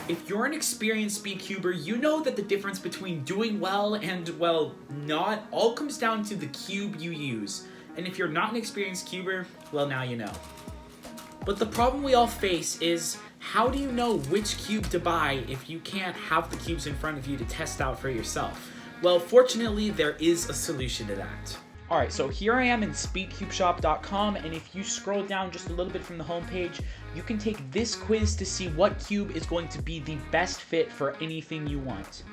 If you're an experienced Speedcuber, you know that the difference between doing well and, well, not, all comes down to the cube you use. And if you're not an experienced cuber, well, now you know. But the problem we all face is, how do you know which cube to buy if you can't have the cubes in front of you to test out for yourself? Well, fortunately, there is a solution to that. Alright, so here I am in speedcubeshop.com, and if you scroll down just a little bit from the homepage, you can take this quiz to see what cube is going to be the best fit for anything you want.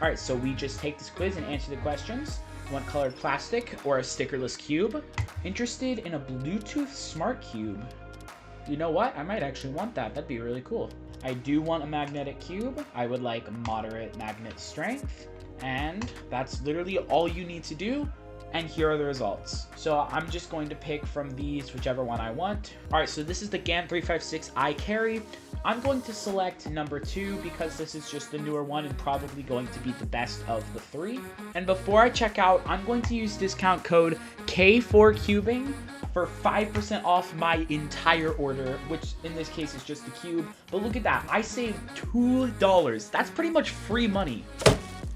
Alright, so we just take this quiz and answer the questions. Want colored plastic or a stickerless cube? Interested in a Bluetooth smart cube? You know what? I might actually want that. That'd be really cool. I do want a magnetic cube. I would like moderate magnet strength. And that's literally all you need to do. And here are the results. So I'm just going to pick from these whichever one I want. All right, so this is the GAN 356 iCarry. I'm going to select number 2 because this is just the newer one and probably going to be the best of the 3. And before I check out, I'm going to use discount code K4Cubing for 5% off my entire order, which in this case is just the cube. But look at that, I saved $2. That's pretty much free money.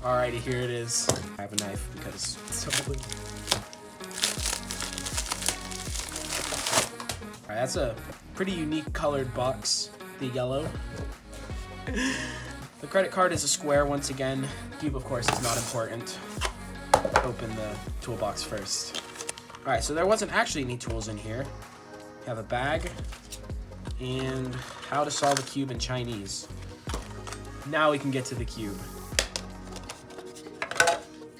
Alrighty, here it is. I have a knife because it's totally... Alright, that's a pretty unique colored box, the yellow. The credit card is a square once again. Cube, of course, is not important. Open the toolbox first. Alright, so there wasn't actually any tools in here. You have a bag and how to solve a cube in Chinese. Now we can get to the cube.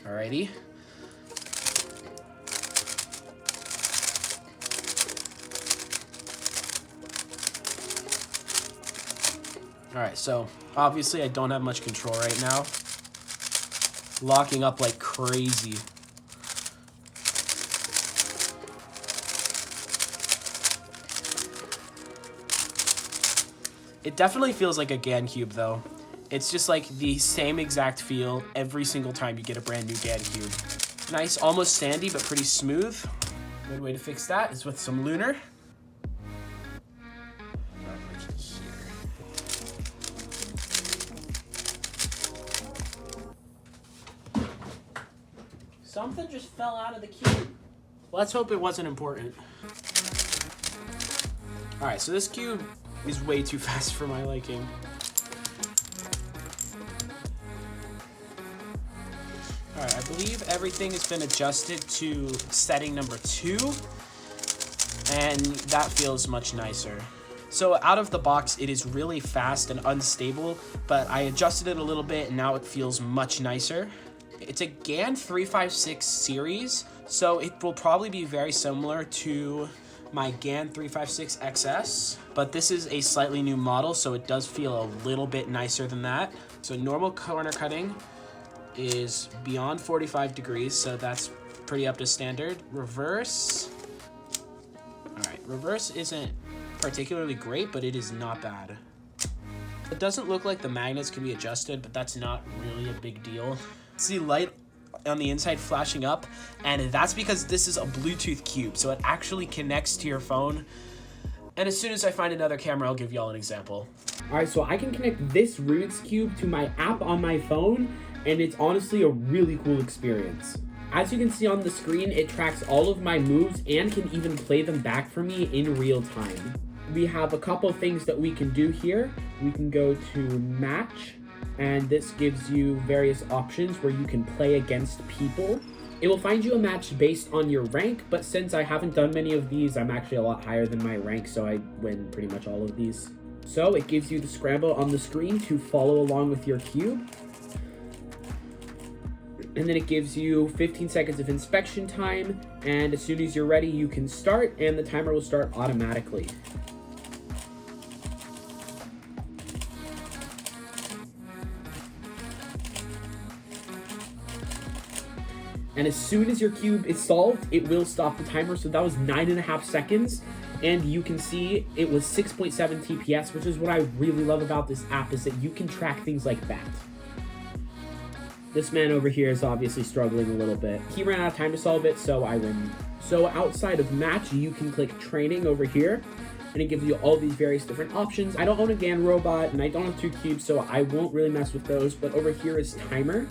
Alrighty. Alright, so obviously I don't have much control right now. Locking up like crazy. It definitely feels like a GAN cube though. It's just like the same exact feel every single time you get a brand new GAN cube. Nice, almost sandy, but pretty smooth. Good way to fix that is with some lunar. Something just fell out of the cube. Let's hope it wasn't important. All right, so this cube is way too fast for my liking. Alright, I believe everything has been adjusted to setting number 2, and that feels much nicer. So out of the box, it is really fast and unstable, but I adjusted it a little bit and now it feels much nicer. It's a GAN 356 series, so it will probably be very similar to my GAN 356 XS, but this is a slightly new model, so it does feel a little bit nicer than that. So normal corner cutting is beyond 45 degrees, so that's pretty up to standard. Reverse. All right, reverse isn't particularly great, but it is not bad. It doesn't look like the magnets can be adjusted, but that's not really a big deal. See light on the inside flashing up, and that's because this is a Bluetooth cube, so it actually connects to your phone. And as soon as I find another camera, I'll give y'all an example. All right, so I can connect this Rubik's Cube to my app on my phone, and it's honestly a really cool experience. As you can see on the screen, it tracks all of my moves and can even play them back for me in real time. We have a couple of things that we can do here. We can go to match, and this gives you various options where you can play against people. It will find you a match based on your rank, but since I haven't done many of these, I'm actually a lot higher than my rank, so I win pretty much all of these. So it gives you the scramble on the screen to follow along with your cube. And then it gives you 15 seconds of inspection time, and as soon as you're ready, you can start, and the timer will start automatically. And as soon as your cube is solved, it will stop the timer. So that was 9.5 seconds. And you can see it was 6.7 TPS, which is what I really love about this app, is that you can track things like that. This man over here is obviously struggling a little bit. He ran out of time to solve it, so I win. So outside of match, you can click training over here. and it gives you all these various different options. I don't own a GAN robot, and I don't have 2 cubes, so I won't really mess with those, but over here is timer,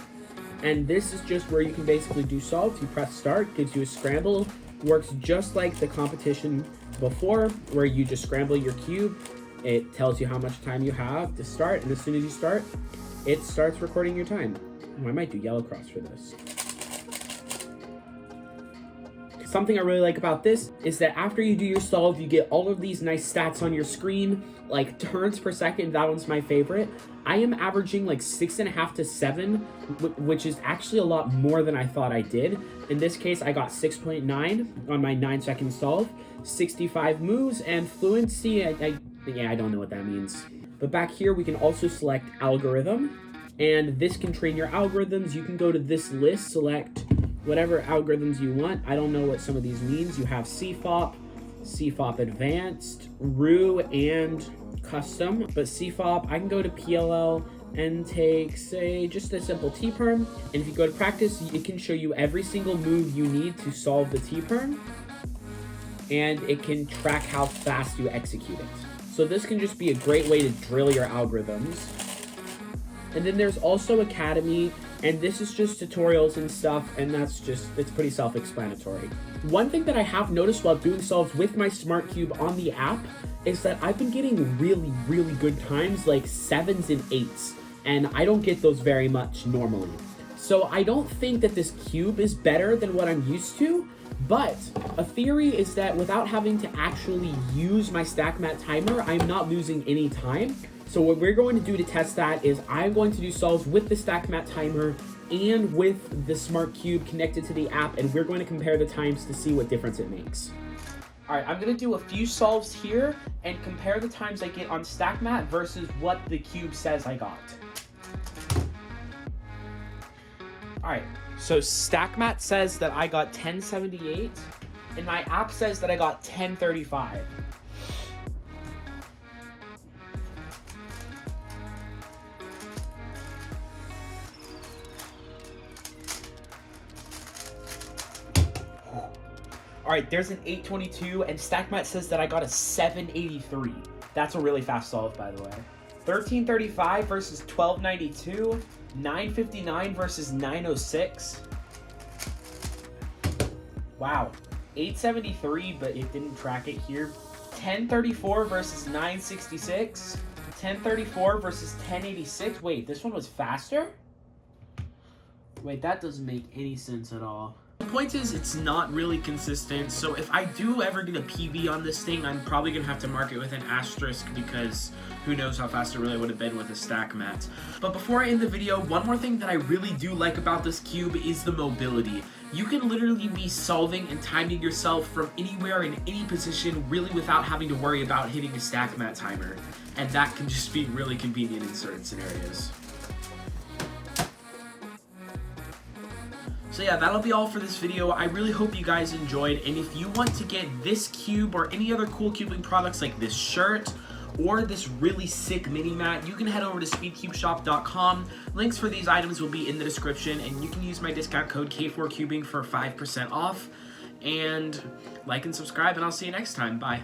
and this is just where you can basically do solves. You press start, gives you a scramble, works just like the competition before, where you just scramble your cube. It tells you how much time you have to start, and as soon as you start, it starts recording your time. Oh, I might do yellow cross for this. Something I really like about this is that after you do your solve, you get all of these nice stats on your screen, like turns per second. That one's my favorite. I am averaging like 6.5 to 7, which is actually a lot more than I thought I did. In this case, I got 6.9 on my 9-second solve, 65 moves, and fluency, I don't know what that means. But back here, we can also select algorithm, and this can train your algorithms. You can go to this list, select whatever algorithms you want. I don't know what some of these means. You have CFOP, CFOP Advanced, RU, and Custom. But CFOP, I can go to PLL and take, say, just a simple T-perm. And if you go to practice, it can show you every single move you need to solve the T-perm. And it can track how fast you execute it. So this can just be a great way to drill your algorithms. And then there's also Academy, and this is just tutorials and stuff, and it's pretty self-explanatory. One thing that I have noticed while doing solves with my Smart Cube on the app is that I've been getting really, really good times, like 7s and 8s, and I don't get those very much normally. So I don't think that this cube is better than what I'm used to, but a theory is that without having to actually use my StackMat timer, I'm not losing any time. So what we're going to do to test that is I'm going to do solves with the StackMat timer and with the Smart Cube connected to the app, and we're going to compare the times to see what difference it makes. All right, I'm going to do a few solves here and compare the times I get on StackMat versus what the cube says I got. All right, so StackMat says that I got 1078, and my app says that I got 1035. All right, there's an 822, and StackMat says that I got a 783. That's a really fast solve, by the way. 1335 versus 1292. 959 versus 906. Wow. 873, but it didn't track it here. 1034 versus 966. 1034 versus 1086. Wait, this one was faster? Wait, that doesn't make any sense at all. The point is, it's not really consistent, so if I do ever get a PB on this thing, I'm probably going to have to mark it with an asterisk because who knows how fast it really would have been with a StackMat. But before I end the video, one more thing that I really do like about this cube is the mobility. You can literally be solving and timing yourself from anywhere in any position really without having to worry about hitting a StackMat timer, and that can just be really convenient in certain scenarios. So yeah, that'll be all for this video. I really hope you guys enjoyed, and if you want to get this cube or any other cool cubing products like this shirt or this really sick mini mat, you can head over to speedcubeshop.com. Links for these items will be in the description, and you can use my discount code K4Cubing for 5% off. And like and subscribe, and I'll see you next time. Bye.